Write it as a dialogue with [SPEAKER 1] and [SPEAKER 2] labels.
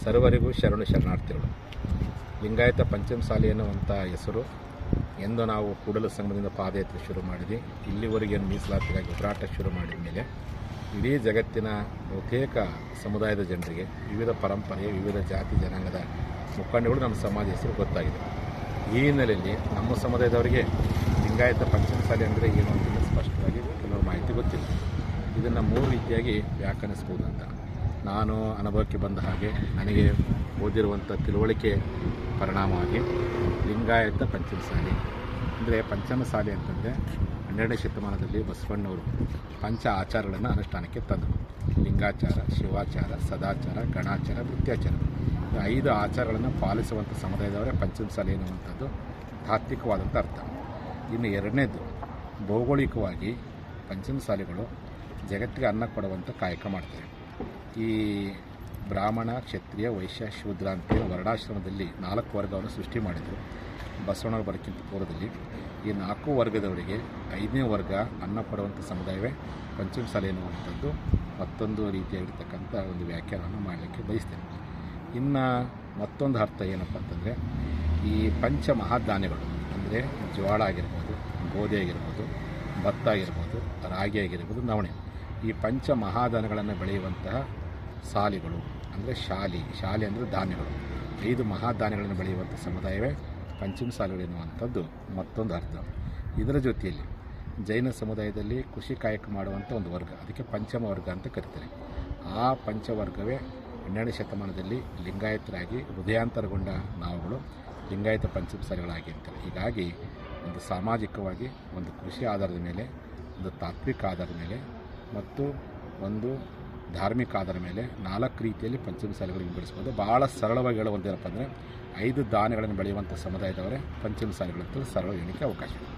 [SPEAKER 1] ಸರ್ವರಿಗೂ ಶರಣು ಶರಣಾರ್ಥಿಗಳು. ಲಿಂಗಾಯತ ಪಂಚಮಸಾಲಿ ಎನ್ನುವಂಥ ಹೆಸರು ಎಂದು ನಾವು ಕೂಡಲ ಸಂಗಮದಿಂದ ಪಾದಯಾತ್ರೆ ಶುರು ಮಾಡಿದ್ವಿ. ಇಲ್ಲಿವರೆಗೆ ಮೀಸಲಾತಿಗಾಗಿ ಹೋರಾಟ ಶುರು ಮಾಡಿದ ಮೇಲೆ ಇಡೀ ಜಗತ್ತಿನ ಬಹುತೇಕ ಸಮುದಾಯದ ಜನರಿಗೆ, ವಿವಿಧ ಪರಂಪರೆಯ, ವಿವಿಧ ಜಾತಿ ಜನಾಂಗದ ಮುಖಂಡಗಳು ನಮ್ಮ ಸಮಾಜ ಹೆಸರು ಗೊತ್ತಾಗಿದೆ. ಈ ಹಿನ್ನೆಲೆಯಲ್ಲಿ ನಮ್ಮ ಸಮುದಾಯದವರಿಗೆ ಲಿಂಗಾಯತ ಪಂಚಮಸಾಲಿ ಅಂದರೆ ಏನು ಅಂತ ಸ್ಪಷ್ಟವಾಗಿ ಕೆಲವು ಮಾಹಿತಿ ಗೊತ್ತಿಲ್ಲ. ಇದನ್ನು 3 ರೀತಿಯಾಗಿ ವ್ಯಾಖ್ಯಾನಿಸ್ಬೋದು ಅಂತ ನಾನು ಅನುಭವಕ್ಕೆ ಬಂದ ಹಾಗೆ ನನಗೆ ಓದಿರುವಂಥ ತಿಳುವಳಿಕೆ ಪರಿಣಾಮವಾಗಿ ಲಿಂಗಾಯತ ಪಂಚಮಸಾಲಿ ಅಂದರೆ ಪಂಚಮಸಾಲಿ ಅಂತಂದರೆ 12ನೇ ಶತಮಾನದಲ್ಲಿ ಬಸವಣ್ಣವರು ಪಂಚ ಆಚಾರಗಳನ್ನು ಅನುಷ್ಠಾನಕ್ಕೆ ತಂದರು. ಲಿಂಗಾಚಾರ, ಶಿವಾಚಾರ, ಸದಾಚಾರ, ಗಣಾಚಾರ, ವೃತ್ಯಾಚಾರ. 5 ಆಚಾರಗಳನ್ನು ಪಾಲಿಸುವಂಥ ಸಮುದಾಯದವರೇ ಪಂಚಮಸಾಲಿ ಎನ್ನುವಂಥದ್ದು ತಾತ್ವಿಕವಾದಂಥ ಅರ್ಥ. ಇನ್ನು 2ನೇದು, ಭೌಗೋಳಿಕವಾಗಿ ಪಂಚಮಸಾಲಿಗಳು ಜಗತ್ತಿಗೆ ಅನ್ನ ಕೊಡುವಂಥ ಕಾಯಕ ಮಾಡ್ತಾರೆ. ಈ ಬ್ರಾಹ್ಮಣ, ಕ್ಷತ್ರಿಯ, ವೈಶ್ಯ, ಶೂದ್ರ ಅಂತೇಳಿ ವರ್ಣಾಶ್ರಮದಲ್ಲಿ 4 ವರ್ಗವನ್ನು ಸೃಷ್ಟಿ ಮಾಡಿದರು ಬಸವಣ್ಣವ್ರು ಬರೋಕ್ಕಿಂತ ಪೂರ್ವದಲ್ಲಿ. ಈ 4 ವರ್ಗದವರಿಗೆ 5ನೇ ವರ್ಗ ಅನ್ನ ಕೊಡುವಂಥ ಸಮುದಾಯವೇ ಪಂಚಮಸಾಲಿ ಎನ್ನುವಂಥದ್ದು ಮತ್ತೊಂದು ರೀತಿಯಾಗಿರ್ತಕ್ಕಂಥ ಒಂದು ವ್ಯಾಖ್ಯಾನವನ್ನು ಮಾಡಲಿಕ್ಕೆ ಬಯಸ್ತೇನೆ. ಇನ್ನು ಮತ್ತೊಂದು ಅರ್ಥ ಏನಪ್ಪ ಅಂತಂದರೆ, ಈ ಪಂಚ ಮಹಾಧಾನ್ಯಗಳು ಅಂದರೆ ಜೋಳ ಆಗಿರ್ಬೋದು, ಗೋಧಿ ಆಗಿರ್ಬೋದು, ಭತ್ತ ಆಗಿರ್ಬೋದು, ರಾಗಿ ಆಗಿರ್ಬೋದು, ನವಣೆ, ಈ ಪಂಚ ಮಹಾಧಾನ್ಯಗಳನ್ನು ಬೆಳೆಯುವಂತಹ ಸಾಲಿಗಳು ಅಂದರೆ ಶಾಲೆ ಅಂದರೆ ಧಾನ್ಯಗಳು. 5 ಮಹಾಧಾನ್ಯಗಳನ್ನು ಬೆಳೆಯುವಂಥ ಸಮುದಾಯವೇ ಪಂಚಮಸಾಲಿಗಳು ಎನ್ನುವಂಥದ್ದು ಮತ್ತೊಂದು ಅರ್ಥ. ಇದರ ಜೊತೆಯಲ್ಲಿ ಜೈನ ಸಮುದಾಯದಲ್ಲಿ ಕೃಷಿ ಕಾಯಕ ಮಾಡುವಂಥ ಒಂದು ವರ್ಗ, ಅದಕ್ಕೆ ಪಂಚಮ ವರ್ಗ ಅಂತ ಕರೀತಾರೆ. ಆ ಪಂಚವರ್ಗವೇ 12ನೇ ಶತಮಾನದಲ್ಲಿ ಲಿಂಗಾಯತರಾಗಿ ಹೃದಯಾಂತರಗೊಂಡ ನಾವುಗಳು ಲಿಂಗಾಯತ ಪಂಚಮಸಾಲಿಗಳಾಗಿ ಅಂತಾರೆ. ಹೀಗಾಗಿ ಒಂದು ಸಾಮಾಜಿಕವಾಗಿ, ಒಂದು ಕೃಷಿ ಆಧಾರದ ಮೇಲೆ, ಒಂದು ತಾತ್ವಿಕ ಆಧಾರದ ಮೇಲೆ ಮತ್ತು ಒಂದು ಧಾರ್ಮಿಕ ಆಧಾರದ ಮೇಲೆ 4 ರೀತಿಯಲ್ಲಿ ಪಂಚಮಸಾಲಿಗಳು ವಿಂಗಡಿಸ್ಬೋದು. ಭಾಳ ಸರಳವಾಗಿ ಹೇಳುವಂಥೇನಪ್ಪ ಅಂದರೆ 5 ಧಾನ್ಯಗಳನ್ನು ಬೆಳೆಯುವಂಥ ಸಮುದಾಯದವರೇ ಪಂಚಮಸಾಲಿಗಳಂತ ಸರಳ ಎಣಿಕೆ ಅವಕಾಶ ಇದೆ.